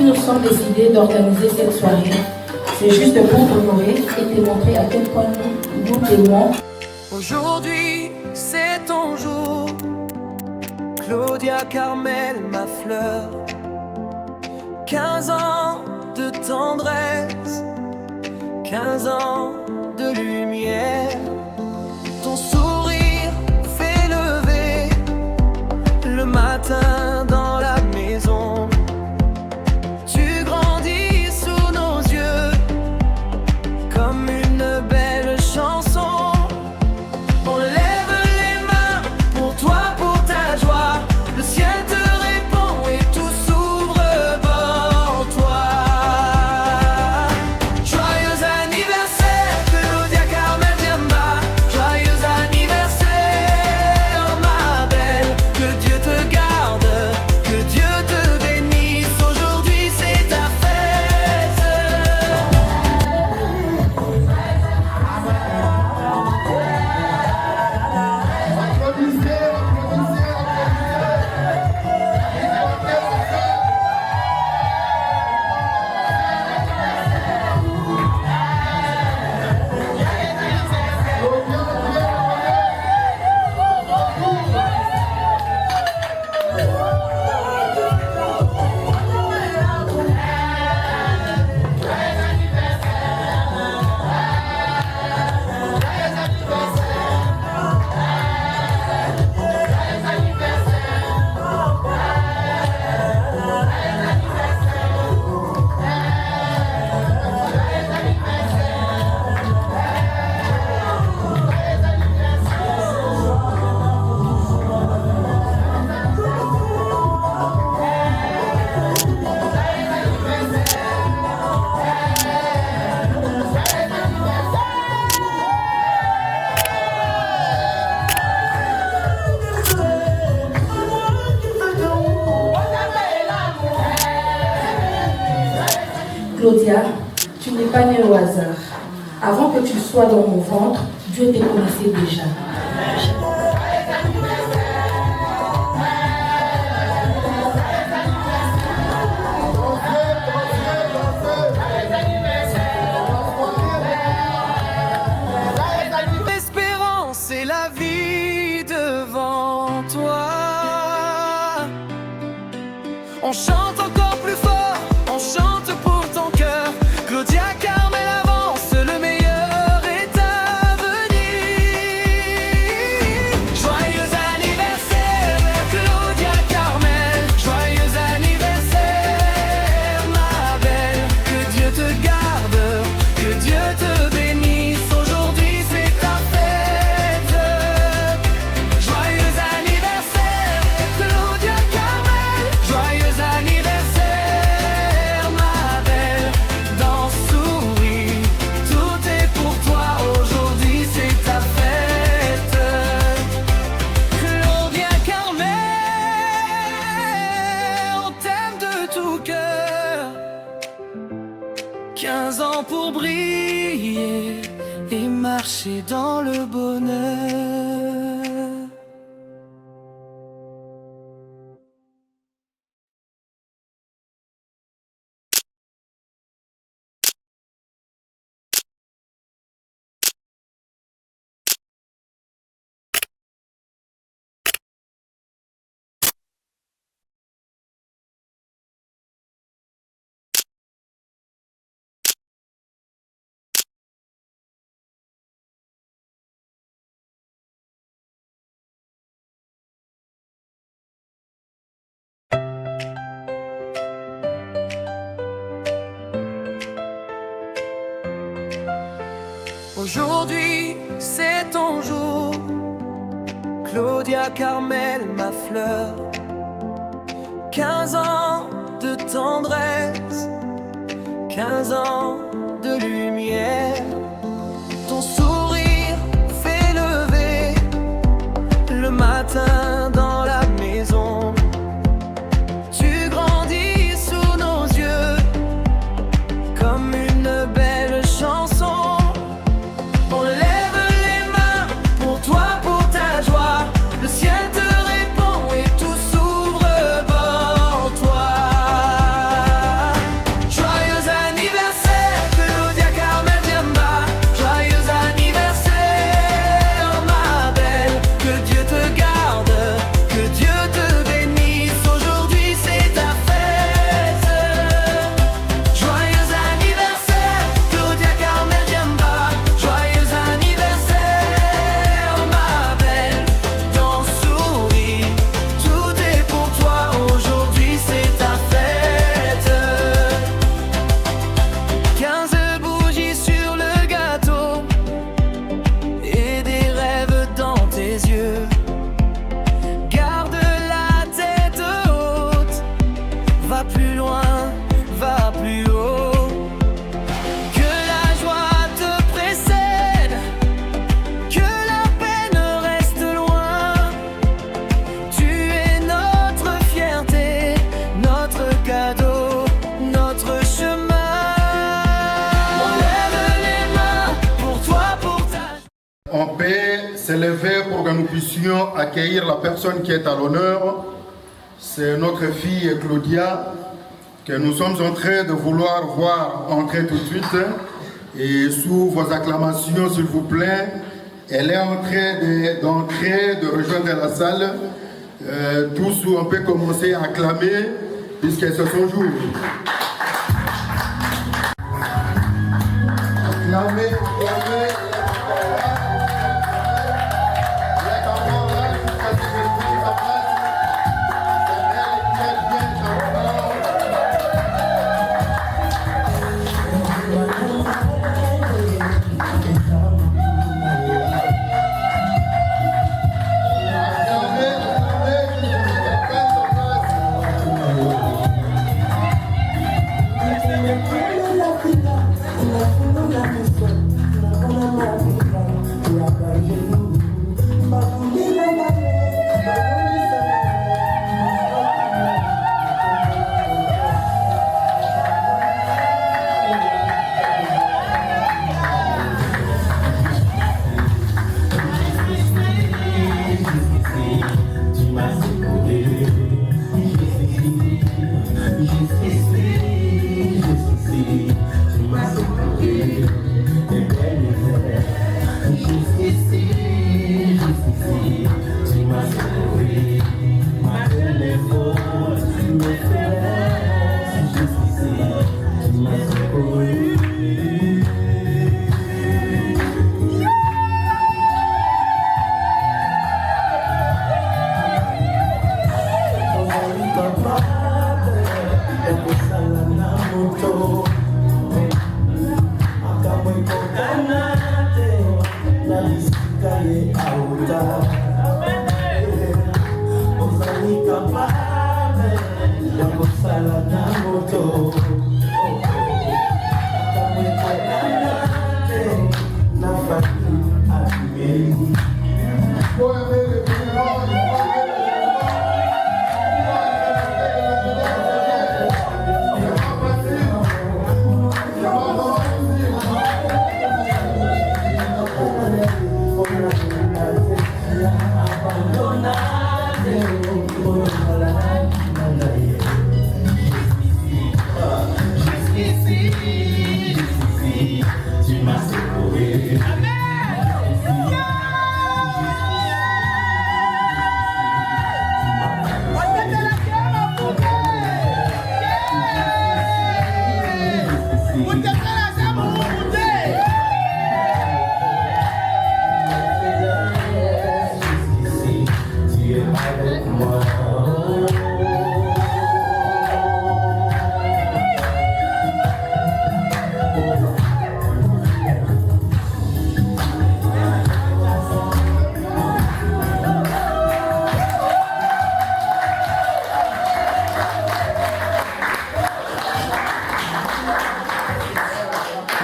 nous sommes décidés d'organiser cette soirée, c'est juste pour t'honorer et te montrer à quel point nous t'aimons. Aujourd'hui, c'est ton jour, Claudia Carmel, ma fleur. 15 ans de tendresse, 15 ans de lumière. Ton sourire fait lever le matin dans la maison. Tu grandis sous nos yeux comme une belle chanson. On lève les mains pour toi, pour ta joie. Le ciel te répond et tout s'ouvre devant toi. Joyeux anniversaire, Claudia Carmel Diamba. Joyeux anniversaire, ma belle. Que Dieu te garde, que Dieu te bénisse. Aujourd'hui c'est ta fête. Claudia, tu n'es pas née au hasard. Avant que tu sois dans mon ventre, Dieu te connaissait déjà. L'espérance et la vie devant toi. On chante encore plus fort, on chante pour ton cœur. Claudia Carmel avance, le meilleur est à venir. Joyeux anniversaire, Claudia Carmel. Joyeux anniversaire, ma belle. Que Dieu te garde, que Dieu te bénisse. Aujourd'hui c'est ta fête. Joyeux anniversaire, Claudia Carmel. Joyeux anniversaire, ma belle. Danse, souris, tout est pour toi. Aujourd'hui c'est ta fête. Claudia Carmel, on t'aime de tout cœur. 15 ans pour briller et marcher dans le bonheur. Aujourd'hui, c'est ton jour, Claudia Carmel, ma fleur. 15 ans de tendresse, 15 ans de lumière. Ton sourire fait lever le matin dans la maison. Tu grandis sous nos yeux comme une belle chanson. On lève les mains pour toi, pour ta joie. Le ciel te répond et tout s'ouvre devant toi. va plus haut. Que la joie te précède, que la peine reste loin. Tu es notre fierté, notre cadeau, notre chemin. On peut s'élever pour que nous puissions accueillir la personne qui est à l'honneur. C'est notre fille Claudia que nous sommes en train de vouloir voir entrer tout de suite. Et sous vos acclamations, s'il vous plaît, elle est en train d'entrer, de rejoindre la salle. Tous, on peut commencer à acclamer puisqu'elle se son jour. Acclamer, acclamer.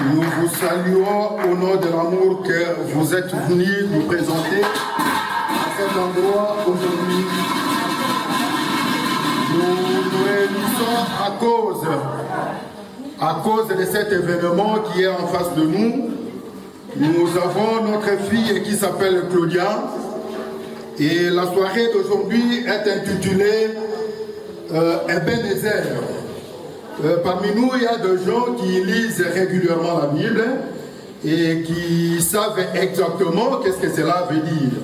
Nous vous saluons au nom de l'amour que vous êtes venus nous présenter à cet endroit aujourd'hui. Nous nous réunissons à cause de cet événement qui est en face de nous. Nous avons notre fille qui s'appelle Claudia et la soirée d'aujourd'hui est intitulée Ebenezer. Parmi nous, il y a des gens qui lisent régulièrement la Bible et qui savent exactement qu'est-ce que cela veut dire.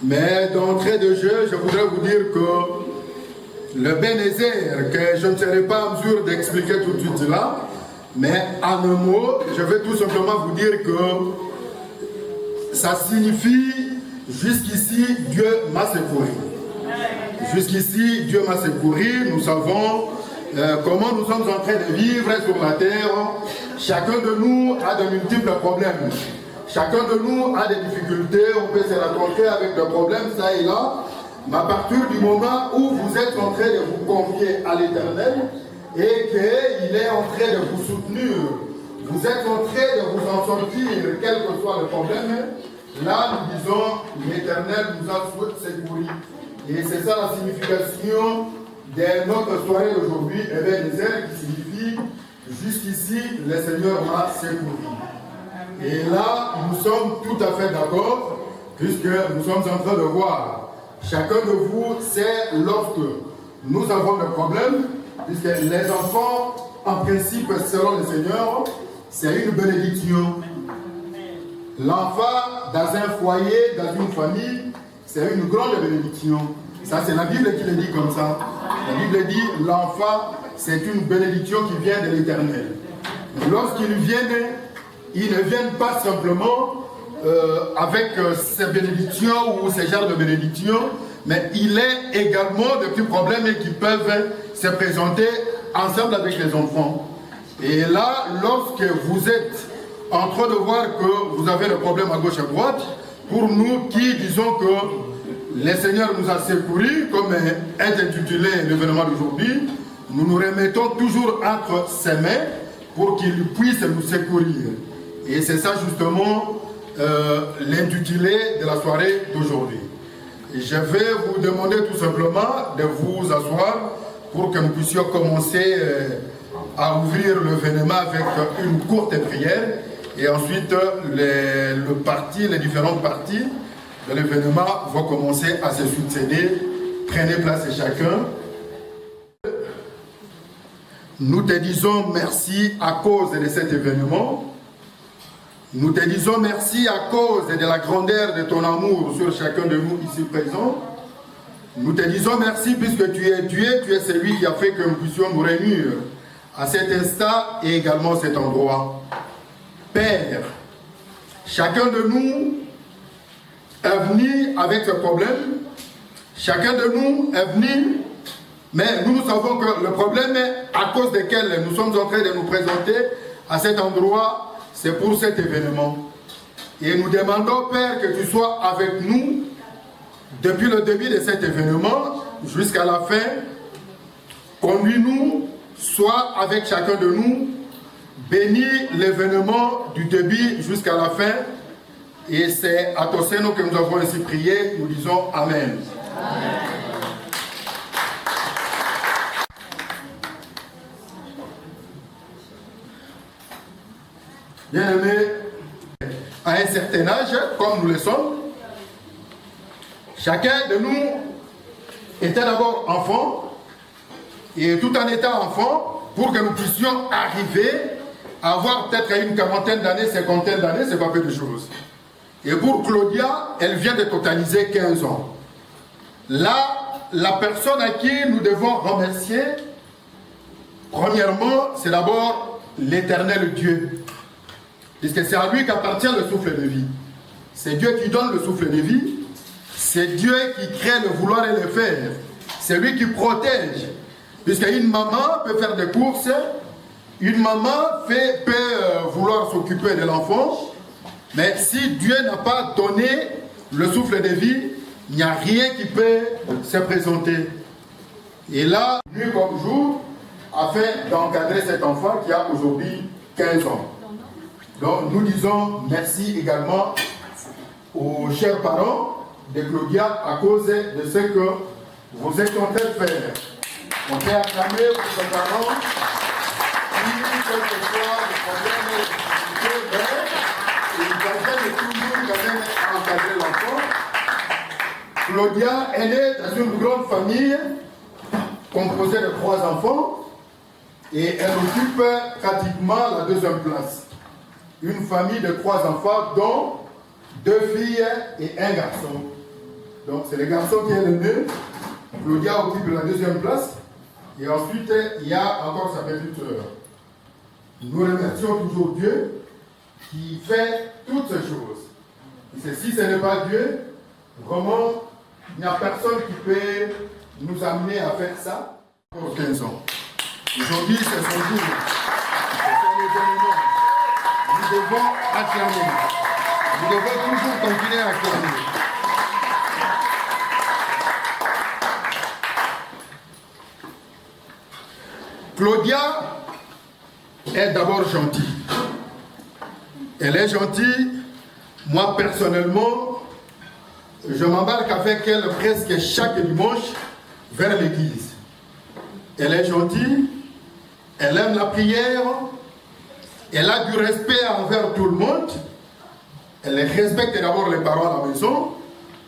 Mais d'entrée de jeu, je voudrais vous dire que le Ebenezer, que je ne serai pas en mesure d'expliquer tout de suite là, mais en un mot, je vais tout simplement vous dire que ça signifie jusqu'ici, Dieu m'a secouru. Jusqu'ici, Dieu m'a secouru. Nous savons comment nous sommes en train de vivre sur la terre. Chacun de nous a de multiples problèmes. Chacun de nous a des difficultés. On peut se rencontrer avec des problèmes, ça et là. Mais à partir du moment où vous êtes en train de vous confier à l'Éternel et qu'il il est en train de vous soutenir. Vous êtes en train de vous en sortir, quel que soit le problème. Là, nous disons, l'Éternel nous a secouru. Et c'est ça la signification de notre soirée d'aujourd'hui, Ebenezer, qui signifie jusqu'ici, le Seigneur m'a secouru. Et là, nous sommes tout à fait d'accord, puisque nous sommes en train de voir. Chacun de vous sait lorsque nous avons des problèmes, puisque les enfants, en principe, selon le Seigneur, c'est une bénédiction. L'enfant dans un foyer, dans une famille, c'est une grande bénédiction. Ça, c'est la Bible qui le dit comme ça. La Bible dit, l'enfant, c'est une bénédiction qui vient de l'Éternel. Lorsqu'ils viennent, ils ne viennent pas simplement avec ces bénédictions ou ces genres de bénédictions, mais il est également de petits problèmes qui peuvent se présenter ensemble avec les enfants. Et là, lorsque vous êtes en train de voir que vous avez le problème à gauche et à droite, pour nous qui disons que le Seigneur nous a secourus, comme est intitulé l'événement d'aujourd'hui, nous nous remettons toujours entre ses mains pour qu'il puisse nous secourir. Et c'est ça justement l'intitulé de la soirée d'aujourd'hui. Je vais vous demander tout simplement de vous asseoir pour que nous puissions commencer à ouvrir l'événement avec une courte prière. Et ensuite, les différentes parties de l'événement vont commencer à se succéder. Prenez place chacun. Nous te disons merci à cause de cet événement. Nous te disons merci à cause de la grandeur de ton amour sur chacun de nous ici présents. Nous te disons merci puisque tu es Dieu, tu es celui qui a fait que nous puissions nous réunir à cet instant et également à cet endroit. Père, chacun de nous est venu avec ce problème, chacun de nous est venu, mais nous savons que le problème à cause duquel nous sommes en train de nous présenter à cet endroit, c'est pour cet événement. Et nous demandons, Père, que tu sois avec nous depuis le début de cet événement jusqu'à la fin. Conduis-nous, sois avec chacun de nous. Bénis l'événement du début jusqu'à la fin. Et c'est à ton Seigneur que nous avons ainsi prié. Nous disons Amen. Amen. Bien-aimés, à un certain âge, comme nous le sommes, chacun de nous était d'abord enfant, et tout en étant enfant, pour que nous puissions arriver à avoir peut-être une quarantaine d'années, cinquantaine d'années, c'est pas peu de choses. Et pour Claudia, elle vient de totaliser 15 ans. Là, la personne à qui nous devons remercier, premièrement, c'est d'abord l'Éternel Dieu. Puisque c'est à lui qu'appartient le souffle de vie. C'est Dieu qui donne le souffle de vie. C'est Dieu qui crée le vouloir et le faire. C'est lui qui protège. Puisqu'une maman peut faire des courses, une maman peut vouloir s'occuper de l'enfant, mais si Dieu n'a pas donné le souffle de vie, il n'y a rien qui peut se présenter. Et là, nuit comme jour, afin d'encadrer cet enfant qui a aujourd'hui 15 ans. Donc nous disons merci également aux chers parents de Claudia à cause de ce que vous êtes en train de faire. On peut acclamer pour ces parents qui, quel que soit le problème, ils parviennent toujours quand même à encadrer l'enfant. Claudia, elle est dans une grande famille composée de 3 enfants et elle occupe pratiquement la 2e place. Une famille de 3 enfants, dont 2 filles et 1 garçon. Donc c'est le garçon qui est le mieux. Claudia occupe la 2e place. Et ensuite, il y a encore sa petite sœur. Nous remercions toujours Dieu qui fait toutes ces choses. Et si ce n'est pas Dieu, vraiment, il n'y a personne qui peut nous amener à faire ça pour 15 ans. Aujourd'hui, c'est son jour. C'est les événements. Nous devons acclamer. Nous devons toujours continuer à acclamer. Claudia est d'abord gentille. Elle est gentille. Moi, personnellement, je m'embarque avec elle presque chaque dimanche vers l'église. Elle est gentille, elle aime la prière, elle a du respect envers tout le monde, elle respecte d'abord les parents à la maison,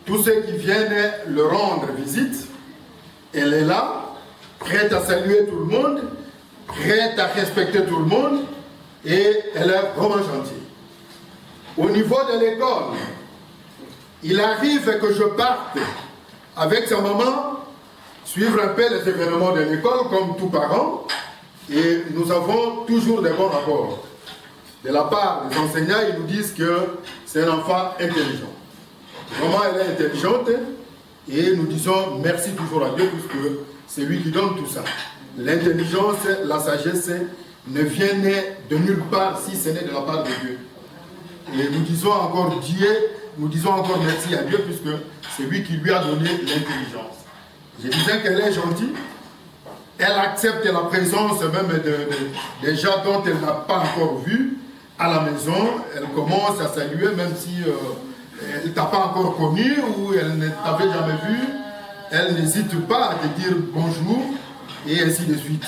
tous ceux qui viennent le rendre visite. Elle est là, prête à saluer tout le monde, prête à respecter tout le monde, et elle est vraiment gentille. Au niveau de l'école, il arrive que je parte avec sa maman suivre un peu les événements de l'école comme tous parents, et nous avons toujours des bons rapports. De la part des enseignants, ils nous disent que c'est un enfant intelligent. Vraiment, elle est intelligente, et nous disons merci toujours à Dieu puisque c'est lui qui donne tout ça. L'intelligence, la sagesse ne viennent de nulle part si ce n'est de la part de Dieu. Et nous disons encore Dieu, nous disons encore merci à Dieu puisque c'est lui qui lui a donné l'intelligence. Je disais qu'elle est gentille, elle accepte la présence même des gens dont elle n'a pas encore vu à la maison. Elle commence à saluer même si elle ne t'a pas encore connu ou elle ne t'avait jamais vu. Elle n'hésite pas à te dire bonjour et ainsi de suite.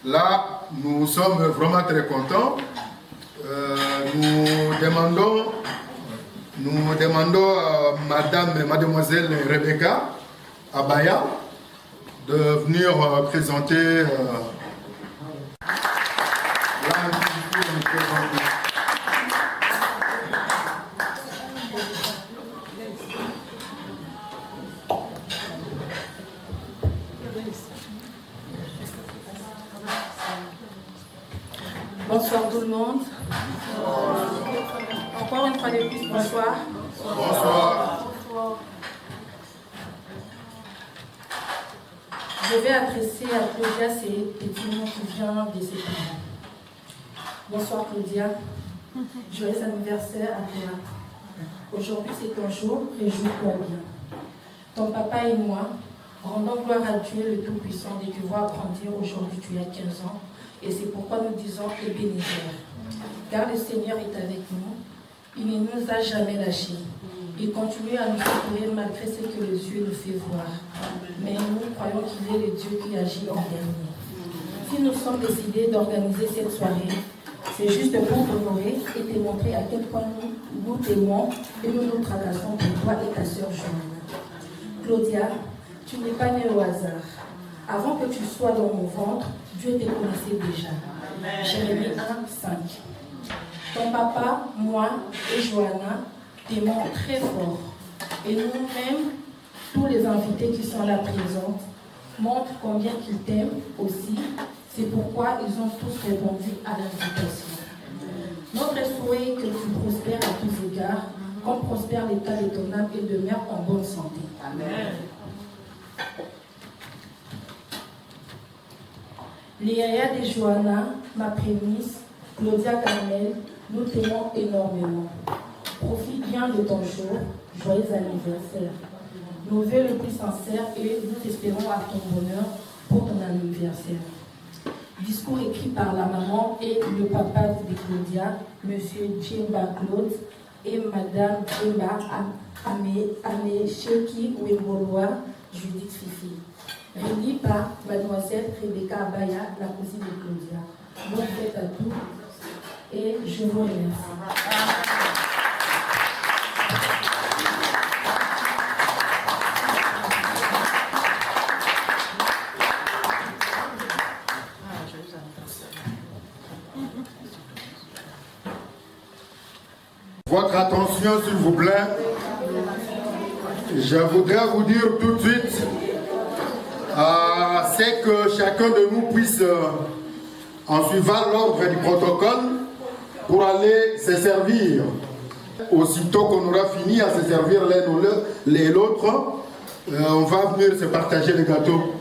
Là, nous sommes vraiment très contents. Nous demandons à mademoiselle Rebecca Abaya de venir présenter Bonsoir tout le monde. Encore une fois de plus, bonsoir. Bonsoir. Je vais adresser à Claudia ces petits mots qui viennent de ses parents. Bonsoir Claudia. Joyeux anniversaire à toi. Aujourd'hui c'est ton jour, réjouis-toi bien. Ton papa et moi rendons gloire à Dieu le Tout-Puissant de te voir grandir. Aujourd'hui tu as 15 ans. Et c'est pourquoi nous disons Ebenezer. Car le Seigneur est avec nous. Il ne nous a jamais lâchés. Il continue à nous secourir malgré ce que les yeux nous fait voir. Mais nous croyons qu'il est le Dieu qui agit en dernier. Si nous sommes décidés d'organiser cette soirée, c'est juste pour t'honorer et te montrer à quel point nous t'aimons et nous nous tracassons pour toi et ta sœur Joanna. Claudia, tu n'es pas née au hasard. Avant que tu sois dans mon ventre, Dieu te connaissait déjà. Jérémie 1, 5. Ton papa, moi et Joanna t'aimons très fort. Et nous-mêmes, tous les invités qui sont là présents, montrent combien qu'ils t'aiment aussi. C'est pourquoi ils ont tous répondu à l'invitation. Notre souhait est que tu prospères à tous égards, comme prospère l'état de ton âme et demeure en bonne santé. Amen. Léa de Joanna, ma prémisse, Claudia Carmel, nous t'aimons énormément. Profite bien de ton jour, joyeux anniversaire. Nos vœux les plus sincères et nous espérons à ton bonheur pour ton anniversaire. Discours écrit par la maman et le papa de Claudia, Monsieur Djemba Claude et Madame Djemba Amesheki Wemboloa, Judith Fifi. Réunis par Mademoiselle Rebecca Abaya, la cousine de Claudia. Bonne fête à tous et je vous remercie. Votre attention, s'il vous plaît. Je voudrais vous dire tout de suite c'est que chacun de nous puisse, en suivant l'ordre du protocole, pour aller se servir. Aussitôt qu'on aura fini à se servir l'un et l'autre, on va venir se partager les gâteaux.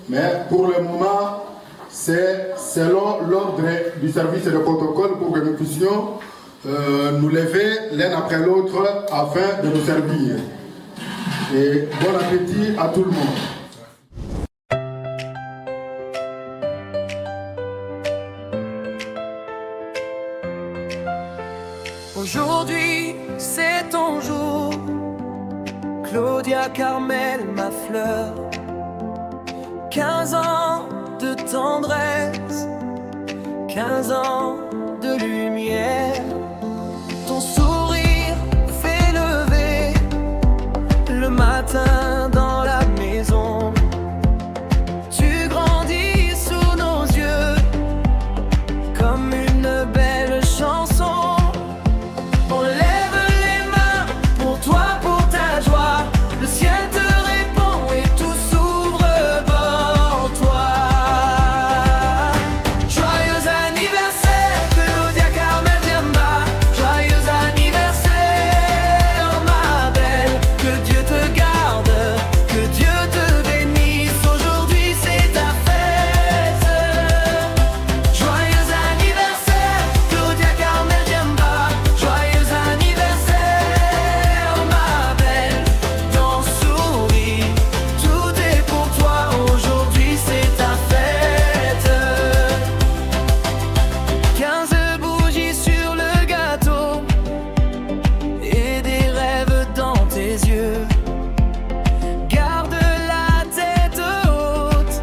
Mais pour le moment, c'est selon l'ordre du service de protocole pour que nous puissions nous lever l'un après l'autre afin de nous servir. Et bon appétit à tout le monde. Aujourd'hui, c'est ton jour. Claudia Carmel, ma fleur. 15 ans de tendresse, 15 ans de lumière. Ton sourire fait lever le matin dans la maison. Tu grandis sous nos yeux comme une belle chanson. On lève les mains pour toi, pour ta joie. Le ciel te répond et tout s'ouvre devant toi. Joyeux anniversaire, Claudia Carmel Diamba. Joyeux anniversaire, ma belle. Que Dieu te garde, que Dieu te bénisse. Aujourd'hui c'est ta fête. Joyeux anniversaire, Claudia Carmel Diamba. Joyeux anniversaire, ma belle. Danse, souris, tout est pour toi. Aujourd'hui c'est ta fête. 15 bougies sur le gâteau et des rêves dans tes yeux. Garde la tête haute,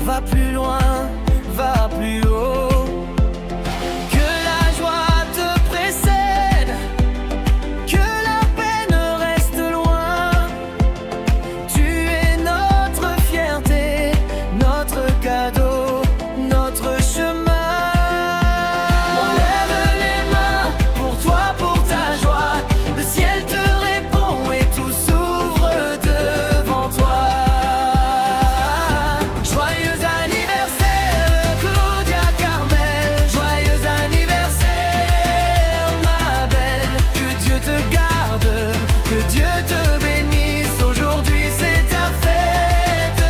va plus loin, va plus haut. Que la joie te précède, que la peine reste loin. Tu es notre fierté, notre cadeau, notre chemin. On lève les mains pour toi, pour ta joie. Le ciel te répond et tout s'ouvre devant toi. Joyeux anniversaire, Claudia Carmel. Joyeux anniversaire, ma belle. Que Dieu te garde, que Dieu te bénisse. Aujourd'hui c'est ta fête.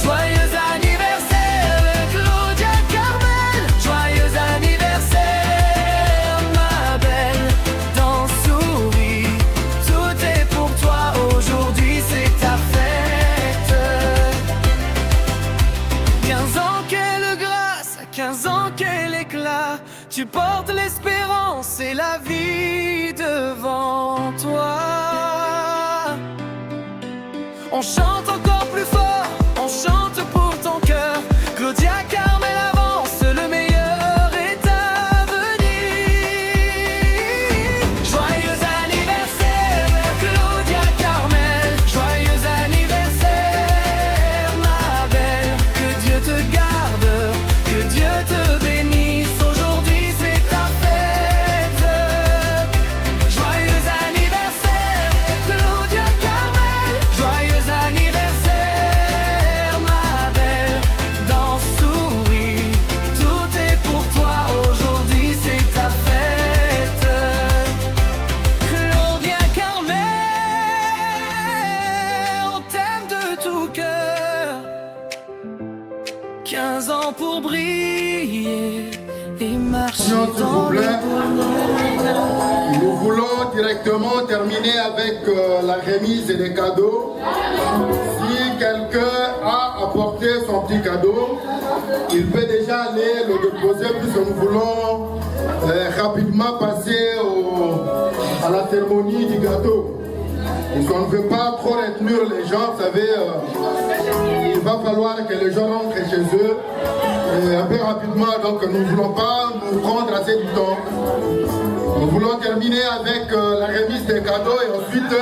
Joyeux anniversaire, Claudia Carmel. Joyeux anniversaire, ma belle. Danse, souris, tout est pour toi. Aujourd'hui c'est ta fête. 15 ans, quelle grâce, 15 ans, quel éclat. Tu portes l'espérance et la vie devant toi. On chante encore plus fort, on chante pour ton cœur. Claudia Carmel avance, le meilleur est à venir. Joyeux anniversaire, Claudia Carmel. Joyeux anniversaire, ma belle. Que Dieu te garde, que Dieu te bénisse. Aujourd'hui c'est ta fête. Joyeux anniversaire, Claudia Carmel. Joyeux anniversaire, ma belle. Danse, souris, tout est pour toi. Aujourd'hui c'est ta fête. Claudia Carmel, on t'aime de tout cœur. 15 ans pour briller et marcher S'il vous dans le plaît. bonheur. Nous voulons directement terminer avec la remise et les cadeaux. Si quelqu'un a apporté son petit cadeau, il peut déjà aller le déposer puisque nous voulons rapidement passer à la cérémonie du gâteau. Parce qu'on ne veut pas trop retenir les gens, vous savez, il va falloir que les gens rentrent chez eux un peu rapidement, donc nous ne voulons pas nous prendre assez du temps. Nous voulons terminer avec la remise des cadeaux et ensuite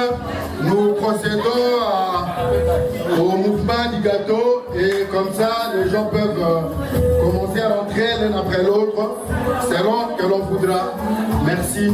nous procédons au mouvement du gâteau et comme ça les gens peuvent commencer à rentrer l'un après l'autre selon que l'on voudra. Merci.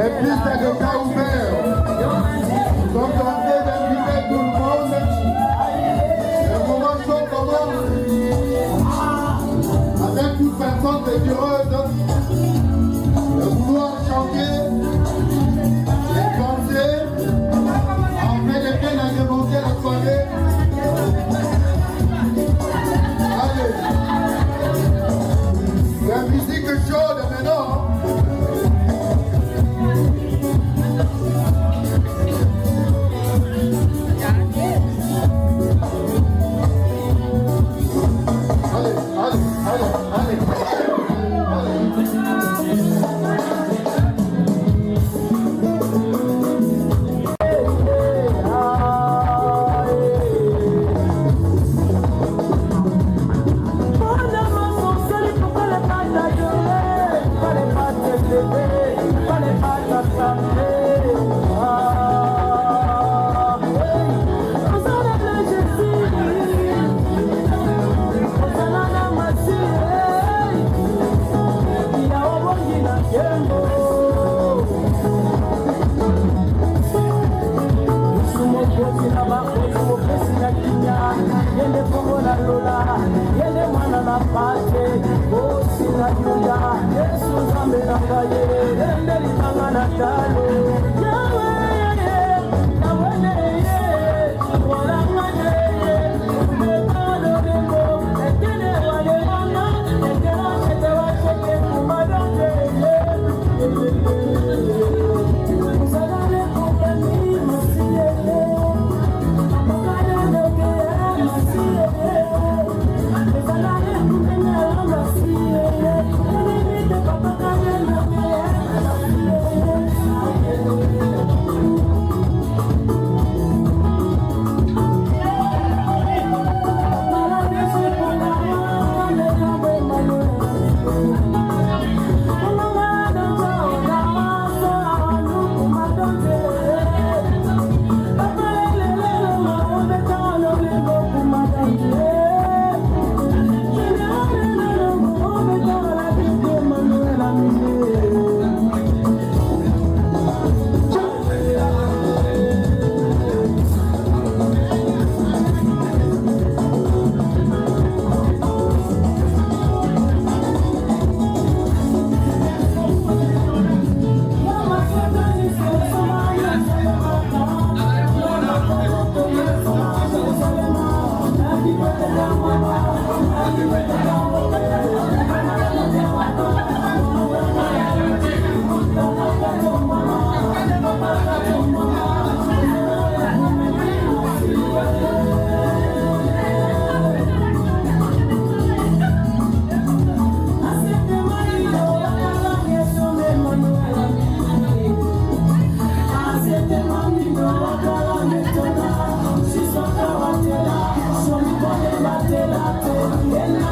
Les pistes de cas ouverts. Nous sommes en train d'inviter tout le monde. Le moment chaud commence. Avec toute personne désireuse de vouloir chanter et danser afin de bien agrémenter la soirée. Allez. La musique chaude maintenant.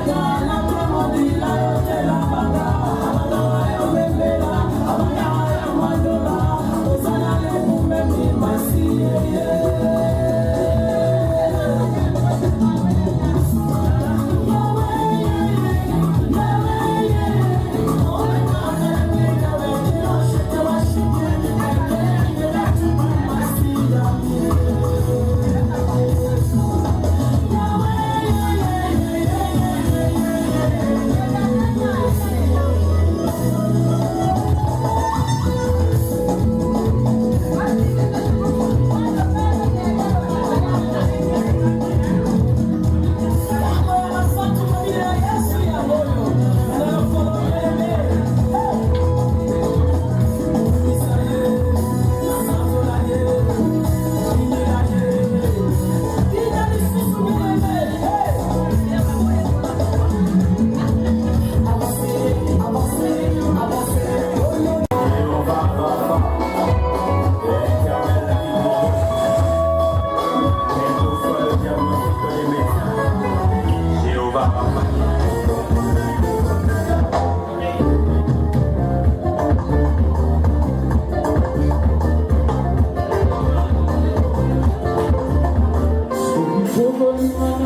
Yeah. Bye.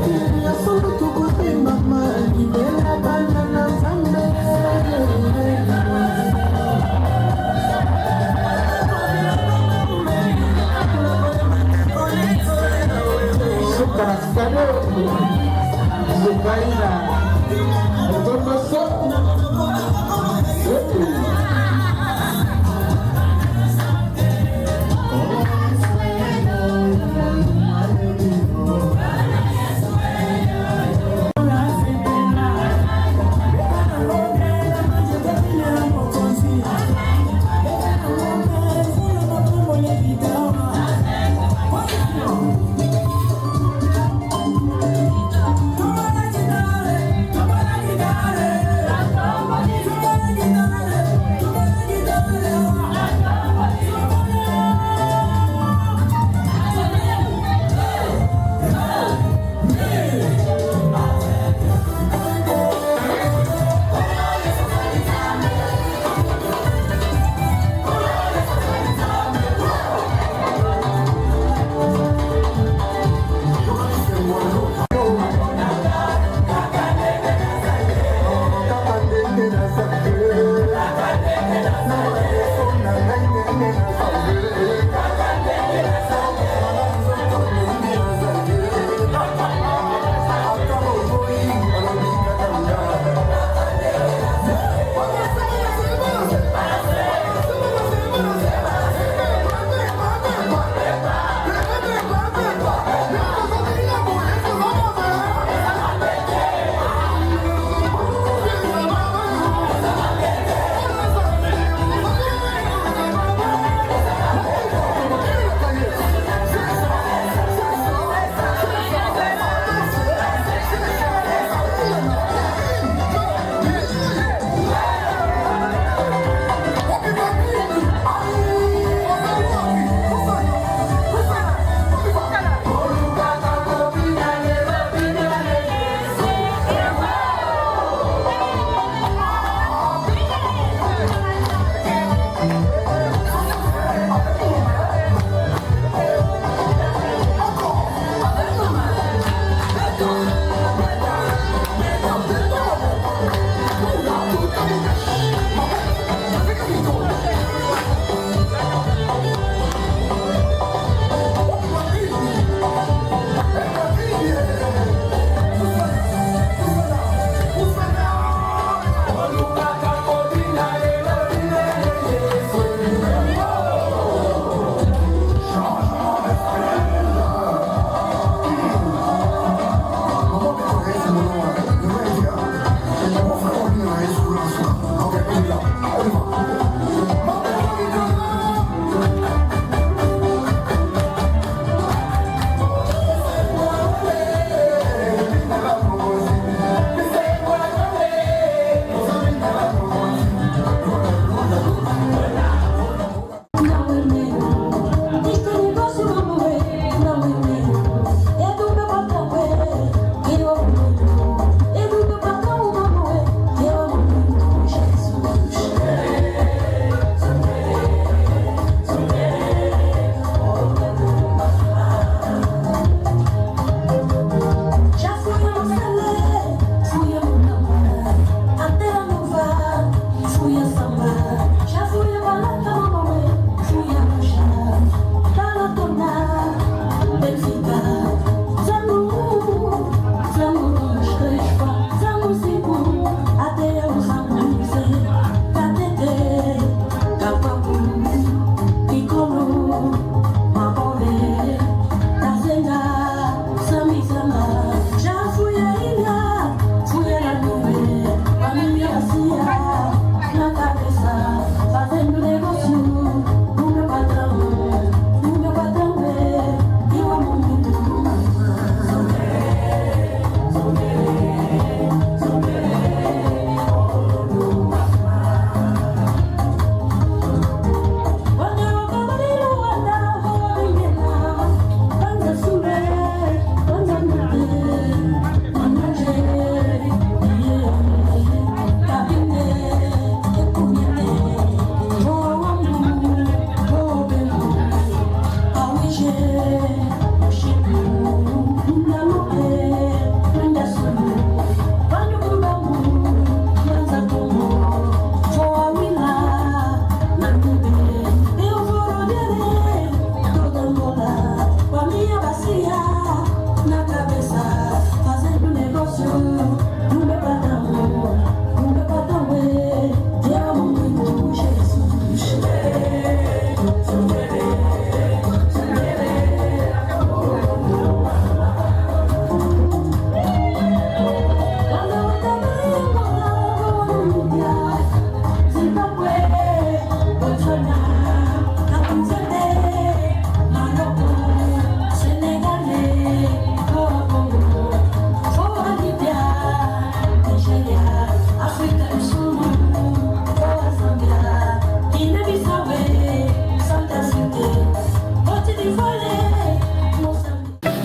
Let's go.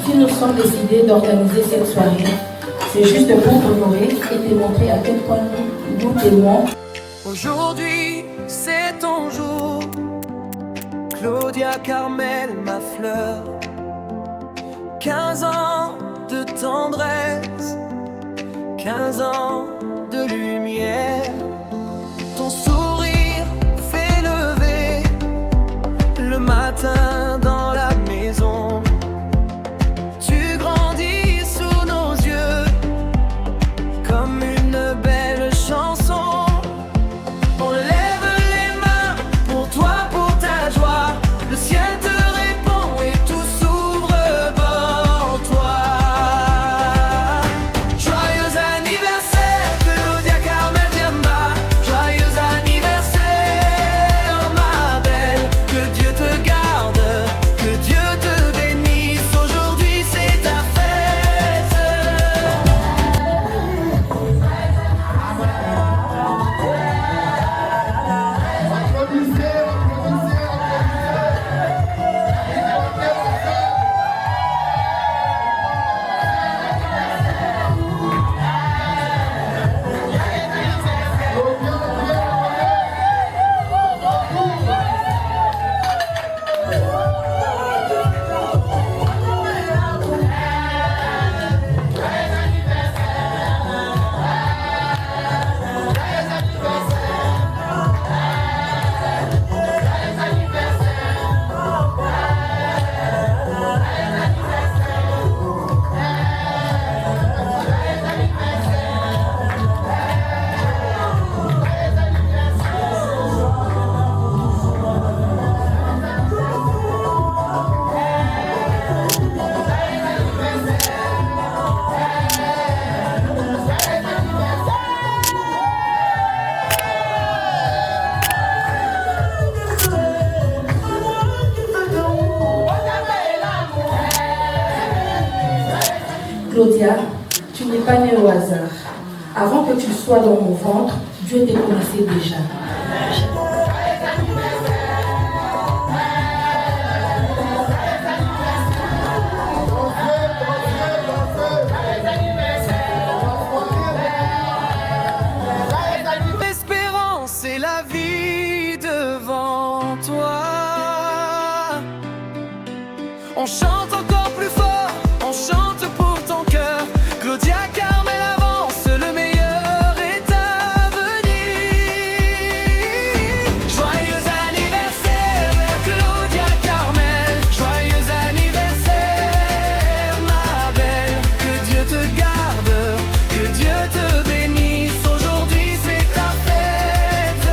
Si nous sommes décidés d'organiser cette soirée, c'est juste pour honorer et démontrer à quel point nous t'aimons. Aujourd'hui, c'est ton jour, Claudia Carmel, ma fleur. 15 ans de tendresse, 15 ans de lumière. Ton sourire fait lever le matin dans la maison. Tu grandis sous nos yeux comme une belle chanson. On lève les mains pour toi, pour ta joie. Le ciel te répond et tout s'ouvre devant toi. Joyeux anniversaire, Claudia Carmel Diamba. Joyeux anniversaire, ma belle. Que Dieu te garde, que Dieu te bénisse. Aujourd'hui c'est ta fête. Claudia, tu n'es pas née au hasard. Avant que tu sois dans mon ventre, Dieu te connaissait déjà. L'espérance et la vie devant toi. On chante encore plus fort, on chante pour ton cœur. Claudia Carmel avance, le meilleur est à venir. Joyeux anniversaire, Claudia Carmel. Joyeux anniversaire, ma belle. Que Dieu te garde, que Dieu te bénisse. Aujourd'hui c'est ta fête.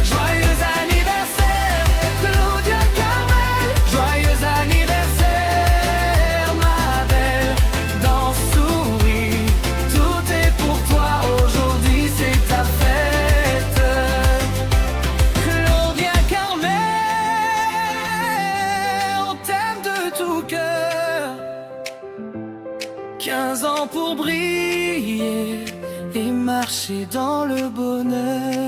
Joyeux anniversaire, Claudia Carmel. Joyeux anniversaire, ma belle. Danse, souris, tout est pour toi. Aujourd'hui c'est ta fête. Claudia Carmel, on t'aime de tout cœur. 15 ans pour briller et marcher dans le bonheur.